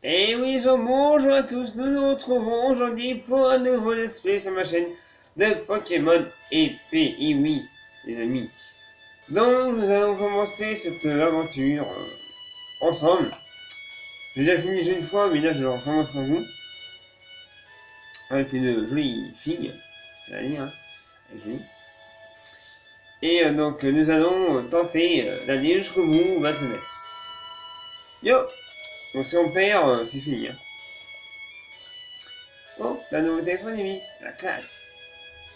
Et oui, bonjour à tous, nous nous retrouvons aujourd'hui pour un nouveau let's play sur ma chaîne de Pokémon épée. Et oui, les amis. Donc, nous allons commencer cette aventure ensemble. J'ai déjà fini une fois, mais là je recommence pour vous. Avec une jolie fille, c'est à dire, hein. Elle est jolie. Et donc, nous allons tenter d'aller jusqu'au bout, battre le maître. Yo! Donc, si on perd, c'est fini, hein. Oh, t'as un nouveau téléphone, Amy? La classe!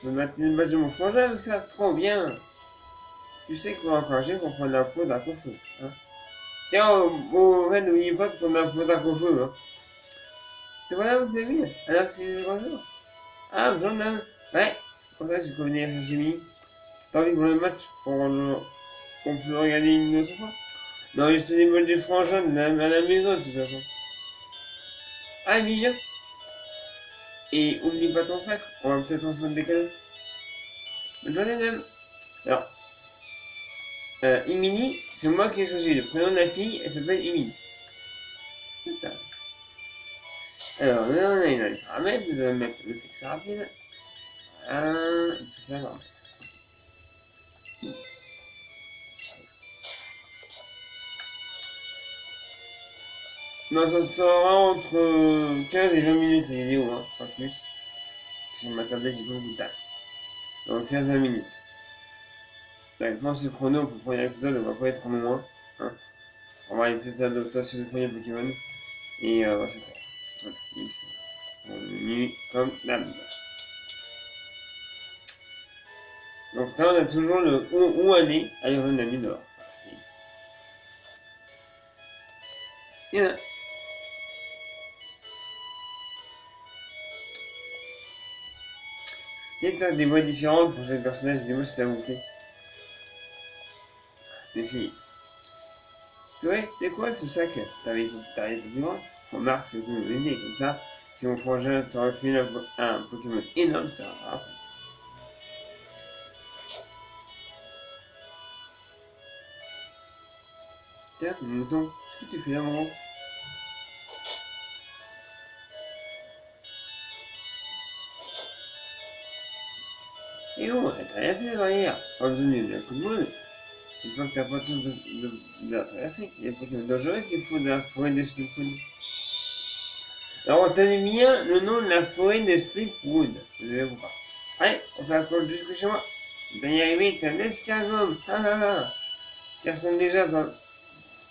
Je vais mettre une badge de mon frangin avec ça, trop bien! Tu sais qu'on va encourager pour prendre la peau d'un coiffeur, hein? Tiens, ouais, n'oubliez pas de prendre la peau d'un coiffeur, hein? C'est voilà votre ami? Alors c'est bonjour? Ah, bonjour, madame! Ouais, c'est pour ça que j'ai convenu à Jimmy. T'as envie pour le match qu'on peut le regarder une autre fois? Non, juste des bols de frangin à la maison, de toute façon. Ah, Emilia! Et oublie pas ton sac, on va peut-être en se des cadeaux. Bonne journée, madame! Alors, Emily, c'est moi qui ai choisi le prénom de la fille, elle s'appelle Emily. Alors, là, on a les paramètres, nous allons mettre le texte rapide. Tout ça, non. Non, ça sera entre 15 et 20 minutes les vidéos, hein, pas plus. Sur ma tablette, j'ai pas beaucoup de place. Donc 15 minutes. Là, je pense que le chrono pour le premier épisode ne va pas être moins. Hein. On va aller peut-être à l'adaptation du premier Pokémon. Et voilà, c'était. Voilà, X. On est nuit comme d'hab. Donc là, on a toujours le où aller à l'aérodynamie dehors. Et là. Peut-être des voix différentes pour chaque personnage, des mots si ça vous plaît. Mais si. Ouais, c'est quoi ce sac? T'avais pas plus loin? Remarque, c'est une bonne idée, comme ça. Si mon frangin t'aurait fait un Pokémon énorme, ça va. Tiens, mon mouton, qu'est-ce que tu fais là, maman? Et oh, t'as rien fait la barrière. Pas besoin d'un coup de mode. J'espère que t'as pas de chance de la traverser. Il y a des Pokémon dangereux qu'il faut de la forêt de Slipwood. Alors, retenez bien le nom de la forêt de Slipwood. Vous allez voir. Allez, on fait la course jusque chez moi. Tu vas y arriver, t'es un escargot. Ha ha ha. Tu ressembles déjà pas.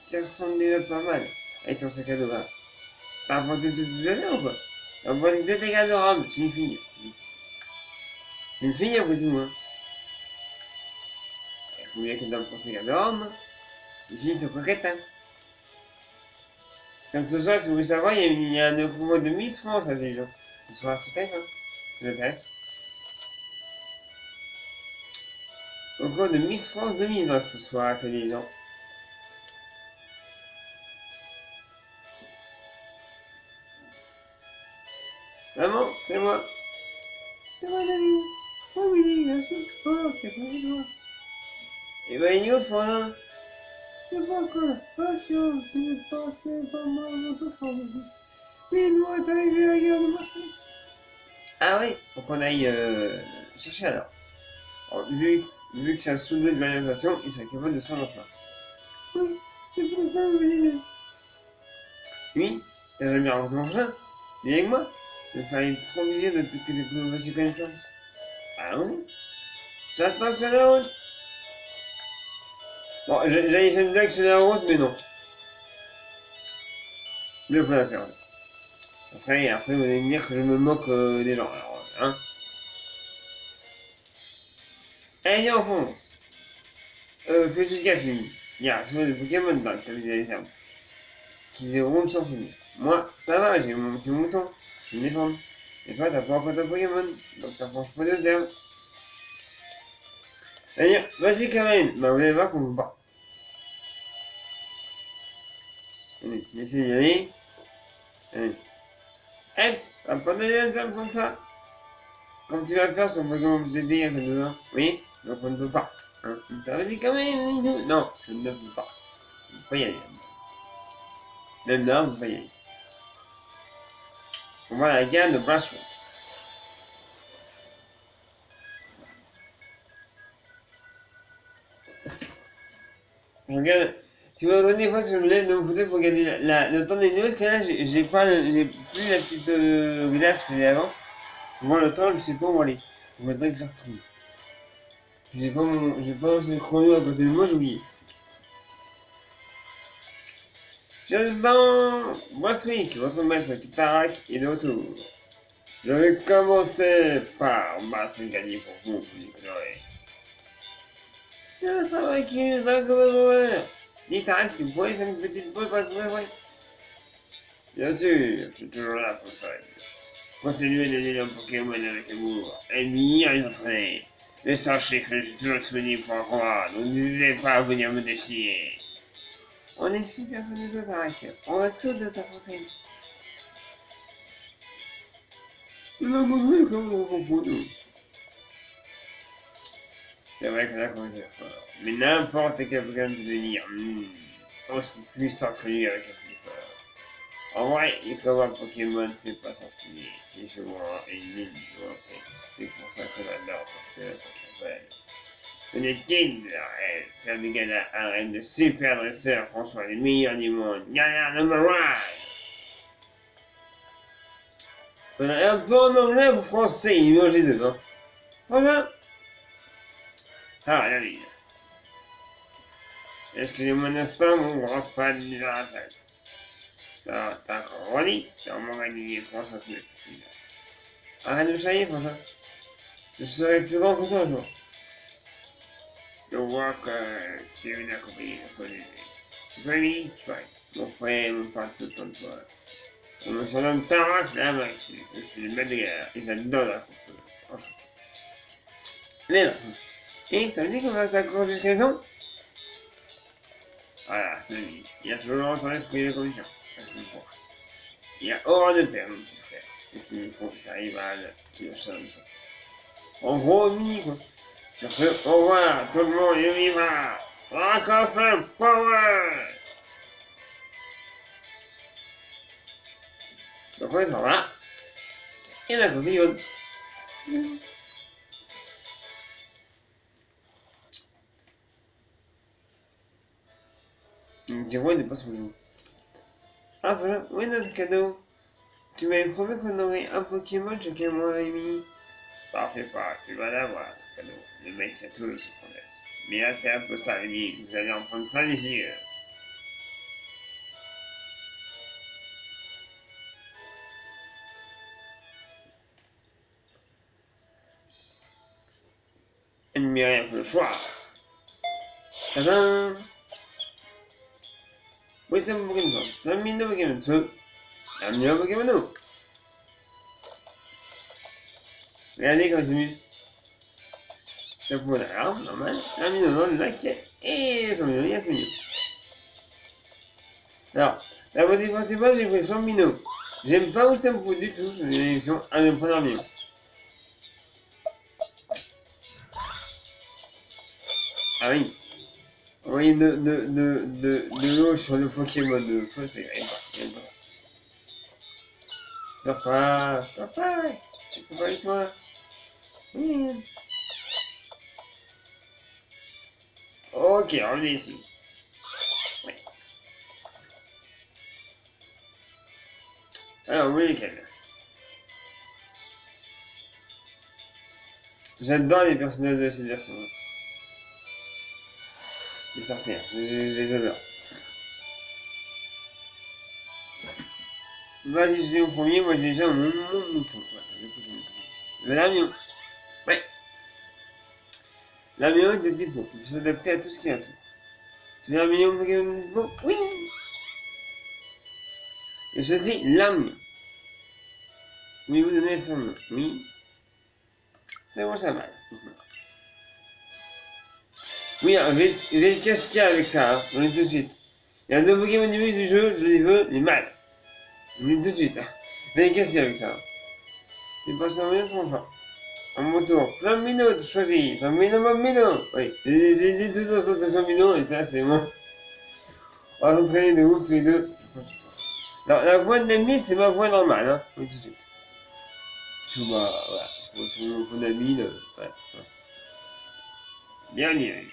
Tu ressembles déjà pas mal. Allez, ton sac à dos là. T'as apporté tout à l'heure ou quoi? T'as apporté deux tes garde-robes. C'est une fille. C'est une fille après tout, hein. Il faut bien qu'elle donne pour ses garde-robes. Les filles sont coquettes, hein. Comme ce soir, si vous voulez savoir, il y a un concours de Miss France à Dijon. Ce soir, c'est TF1. Ça vous intéresse? Concours de Miss France 2020 ce soir à Télévision. Maman, c'est moi. C'est moi, David. Oh oui, merci. Oh, t'es pas chez toi. Et ben, il est au fond, c'est pas quoi? Attention, c'est pas moi, notre fils. Mais il doit être arrivé à la guerre de Moscou. Ah oui, faut qu'on aille chercher alors. Alors, vu que c'est un soulevé de l'orientation, il serait capable de se faire un chemin. Oui, c'était pour pas vous aider. Oui, t'as jamais rencontré mon frangin? Viens avec moi. Ça me ferait trop plaisir que vous fassiez connaissance. Allons-y. J'attends sur la route. Bon, j'allais faire une blague sur la route, mais non. Je vais pas la faire. Ça serait, après, vous allez me dire que je me moque des gens. Alors, hein. Allez, on fonce. Fais juste gaffe, Mimi. Il y a souvent des Pokémon dans le tamis des arbres qui déroulent sans finir. Moi, ça va, j'ai mon petit mouton. Je me défends. Et toi, t'as pas encore ton Pokémon, donc t'approches pas de terme. Allez, vas-y quand même. Bah, vous allez voir qu'on peut pas. Allez, tu essaies d'y aller. Allez. Hop, on va pas donner un ensemble comme ça. Comme tu vas faire sur Pokémon TD avec besoin. Oui, donc on ne peut pas. Hein. Vas-y quand même. Non, je ne peux pas. On ne peut pas y aller. Même là, on ne peut pas y aller. On va à la gare de Brashwood. Je regarde. Tu m'as donné des fois si je me lève de mon fauteuil pour regarder le temps des news, parce que là j'ai plus la petite glace que j'avais avant. Moi le temps, je sais pas où aller. Je voudrais que ça retrouve. J'ai pas ce chrono à côté de moi, j'ai oublié. Dans Brunswick, votre maître Tarak est de retour. Je vais commencer par battre un gagné pour vous, vous ignorez. Je travaille qui d'un commandeur. Dis Tarak, tu pourrais faire une petite pause dans le commandeur? Bien sûr, je suis toujours là pour le faire. Continuez de donner un Pokémon avec amour. Et bien les entraîner. Mais sachez que je suis toujours disponible pour un combat, donc n'hésitez pas à venir me défier. On est super fan de toi, Tarak. On va tout de t'apporter. Nous avons vu comme on comprend nous. C'est vrai que là, comment c'est fort. Mais n'importe quel Pokémon peut devenir aussi puissant que lui avec un plus fort. En vrai, les combats Pokémon, c'est pas censé. Si je vois une ligne de volonté. C'est pour ça que j'adore porter la sacrée belle. Une étude, faire des galas à arène de super dresseurs, François, les meilleurs du monde. Gagnant number one! On a un peu en anglais ou français, il mélange les deux, hein. Franchement. Ah, la vie. Excusez-moi un instant, mon grand fan de la face. Ça, t'as encore redit, t'as au moins gagné 3 cm ici. Arrête de me charrier, François. Je serai plus grand que toi un jour. Je vois que t'es une accompagnée de ce côté. C'est toi, Emily? Je parie. Mon frère me parle tout le temps de toi. On me surnomme Tarak la Max. Je suis le maître de guerre et j'adore la course. Franchement. Mais non. Et ça veut dire qu'on va s'accrocher jusqu'à la maison? Voilà, c'est lui. Il y a toujours ton esprit de commission. Parce que je crois. Il y a horreur de perdre, mon petit frère. C'est qui me font c'est un rival qui lâche la mission. En gros, mini quoi. Sur ce, au revoir, tout le monde, et viva! Rock'n'Roll Power! Donc on s'en va. Et la copine. Il me dit ouais, il pas son jour. Ah voilà, oui notre cadeau. Tu m'avais promis qu'on aurait un Pokémon chacun mois et demi. T'en fais pas, tu vas l'avoir ton cadeau. Le mec sait toujours ses promesses. Mais là t'es un peu salé, vous allez en prendre plein les yeux. Admirez un peu le choix. Tadam! Wisdom Pokémon, Flamingo Pokémon 2, Lamio Pokémon 2. Regardez comme il s'amuse. Ça pour la larme, normal. Lamino dans le lac et Flamingo, il y a ce mignon. Alors, la beauté principale, j'ai pris Flamingo. J'aime pas Wisdom Pokémon du tout, c'est une élection à me prendre Lamino. Ah oui. Envoyer de l'eau sur le Pokémon de feu, c'est pas. Papa, tu peux pas avec toi? Oui. Ok, revenez ici. Oui. Alors, oui, lesquels? J'adore les personnages de cette version. Les starters, je les adore. Vas-y, je suis au premier, moi j'ai déjà mon mouton. Le Lamion. Ouais. Lamion est de dépôt. Il peut s'adapter à tout ce qui est à tout. Tu veux un million Pokémon? Oui. Et ceci, Lamion. Voulez-vous donner son nom? Oui. C'est bon, ça va. Oui, qu'est-ce qu'il y a avec ça, hein? On est tout de suite. Il y a deux Pokémon du jeu, je les veux, les mâles. Je vous le dis tout de suite. Mais qu'est-ce qu'il y a avec ça? Tu passes en moyen ton choix. En mon tour. Flamino, tu choisis. Flamino, Flamino. Oui. Les deux dans ce Flamino, et ça, c'est moi. On va s'entraîner de ouf tous les deux. Je compte sur toi. La voix de l'ennemi, c'est ma voix normale, hein. Oui, tout de suite. Parce que bah, voilà, je pense que mon ami, ouais. Bien dit, oui.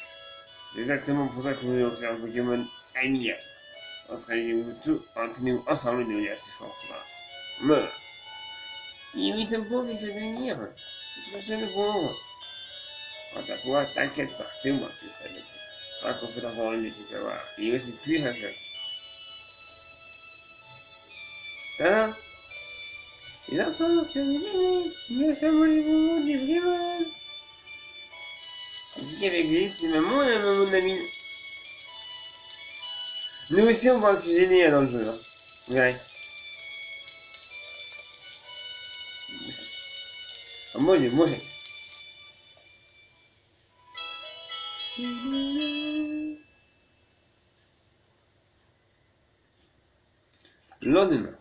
C'est exactement pour ça que je voulais en faire un Pokémon amiable. On serait tous entraînez-vous ensemble et devenir assez fort. Voilà. Et oui, ça me prouve que je vais devenir. Je sais le bon. Quant à toi, t'inquiète pas, c'est moi qui vais t'adopter. Pas qu'on fait encore une métier, tu vas voir. Il est aussi plus un choc. Voilà. Les enfants, c'est des bébés. Il y a seulement les moments des Pokémon. Tu dis qu'avec les c'est maman, mon ami. Nous aussi, on va cuisiner dans le jeu. Hein. Vous verrez. Moi, il est mauvais. Le lendemain.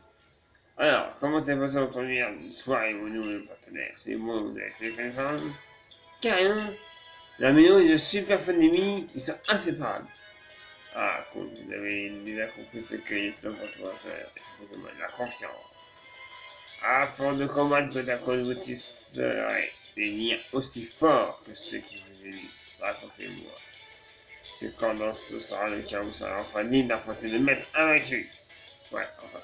Alors, comment s'est passé votre première soirée, vos nouveaux partenaires? C'est bon, vous avez fait connaissance? Carrément. La maison est de super fun d'amis, ils sont inséparables. Ah, cool, vous avez déjà compris ce que est plus important, c'est Pokémon, la confiance. À force de combattre côte à côte, vous tisserez des liens aussi forts que ceux qui vous unissent. Racontez-moi. C'est quand dans ce sera le cas, vous serez enfin libre d'affronter le maître invaincu. Ouais, enfin.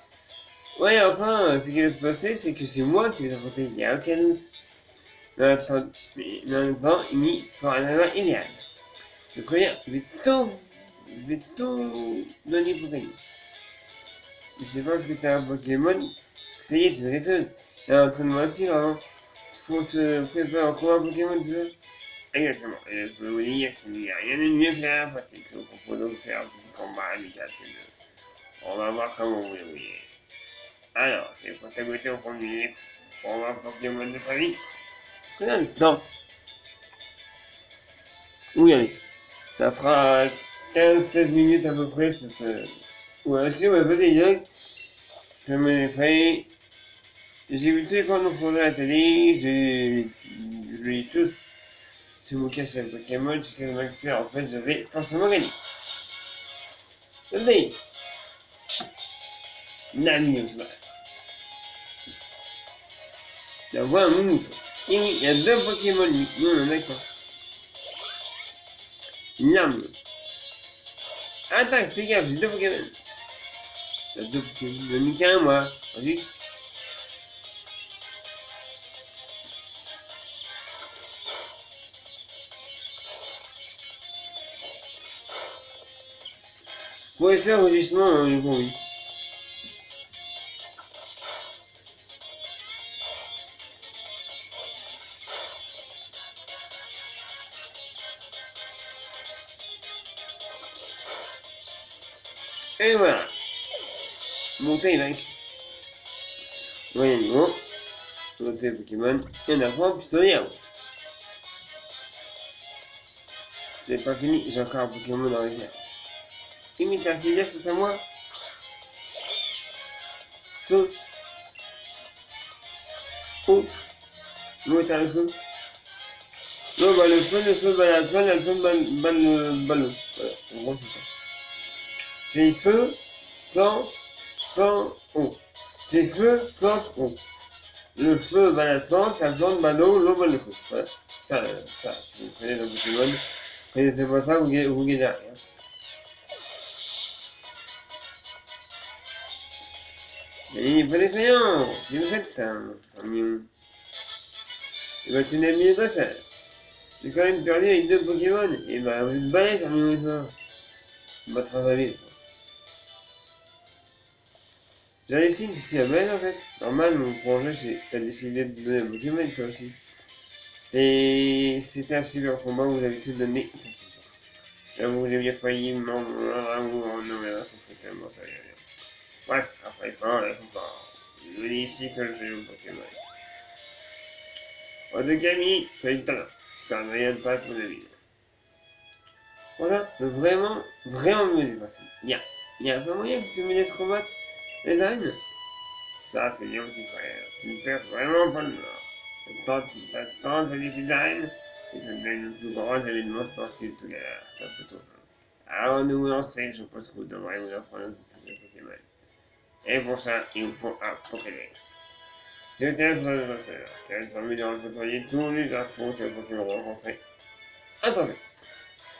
Ouais, enfin, ce qui va se passer, c'est que c'est moi qui vais affronter, il n'y a aucun doute. Mais en même temps, il fera un adversaire idéal. Je préviens, je vais tout donner pour gagner. Mais c'est pas parce que t'as un Pokémon que ça y est, t'es une raceuse. Il est en train de mentir avant. Faut se préparer au combat Pokémon, tu vois. Exactement. Et je peux vous dire qu'il n'y a rien de mieux que la pratique. Je vous propose donc de faire un petit combat amical tous les deux. On va voir comment vous débrouillez. Alors, t'es prêt à goûter au premier combat Pokémon de famille? Non. Oui, allez. Ça fera 15-16 minutes à peu près cette. Ouais, excusez-moi, vas-y, Doc. Je me prêt. J'ai vu tous les camps de projet à la télé, je lis tous se moquer sur le Pokémon, je suis tellement expert, en fait, je vais forcément gagner. Allez. Nami on se battre. La voix un mouton. Et oui, il y a deux Pokémon, lui. Nous, on en a qu'un. Lame. Attaque, fais gaffe, j'ai deux Pokémon. T'as deux Pokémon, j'en ai qu'un, moi. Juste. Vous pouvez faire justement, du coup, oui. Et voilà. Monter et vaincu. Voyez niveau. Monter Pokémon. Et on apprend pistolet. C'est pas fini, j'ai encore un Pokémon dans les airs. Imite un filière face à moi. Feu. Oh. L'eau est à le feu. Non, bah le feu, bah la plante, la plante, bah le ballon. Voilà, en gros c'est ça. C'est feu, plante, plante, eau. C'est feu, plante, eau. Le feu, bah la plante bah l'eau, bah le feu. Voilà. Ça, si vous prenez dans Pokémon, connaissez pas ça, vous gagnez rien. Mais pas d'effrayant, c'est vous êtes un mignon. Et bah tu n'as mis pas ça. J'ai quand même perdu avec deux Pokémon, et bah vous êtes balèze un mignon et toi. Battre à vite. J'hallucine que c'est balèze en fait. Normal, mon projet, t'as décidé de donner un Pokémon toi aussi. Et c'était un super combat, vous avez tout donné, ça c'est bon. J'avoue que j'ai bien failli m'en nommer faut tellement ça y est. Bref, après il faut fort. Je vous dis ici que je suis le Pokémon. En tout cas, Mi, tu as eu le talent. Ça ne regarde pas ton avis. Voilà, mais vraiment me dépasser. Y a pas moyen que tu me laisses combattre les arènes? Ça, c'est bien, petit frère. Tu ne perds vraiment pas le nord. T'attends les petites arènes et tu te donnes le plus gros événement sportif de tout l'heure. C'est un peu tôt. Avant de vous lancer, je pense que vous devrez vous apprendre un peu plus de Pokémon. Et pour ça, il vous faut un Pokédex. Si vous êtes besoin de votre serveur, qui va permis de rencontrer tous les infos sur les Pokémon rencontrés. Attendez.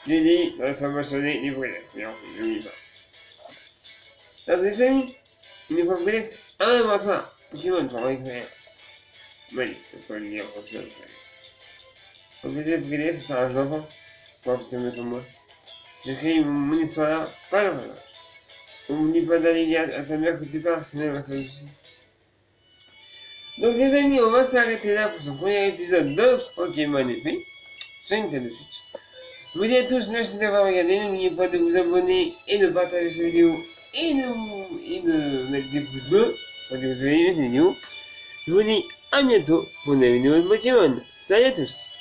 Je l'ai dit, dans la salle mentionnée, les Pokédex, mais en fait, je n'oublie pas. Alors, les amis, il nous faut un Pokédex, un laboratoire. Pokémon pour récupérer. Oui, je peux le dire comme ça. Au plus de Pokédex, ça sert à un enfant. Pour un comme moi. J'écris mon histoire là, pas la vraie. On n'oublie pas d'aller à ta mère que tu pars, sinon elle va se soucier. Donc les amis, on va s'arrêter là pour ce premier épisode de Pokémon épée sur Nintendo Switch. Je vous dis à tous merci d'avoir regardé, n'oubliez pas de vous abonner et de partager cette vidéo et de mettre des pouces bleus quand vous avez aimé cette vidéo. Je vous dis à bientôt pour une nouvelle vidéo de Pokémon. Salut à tous!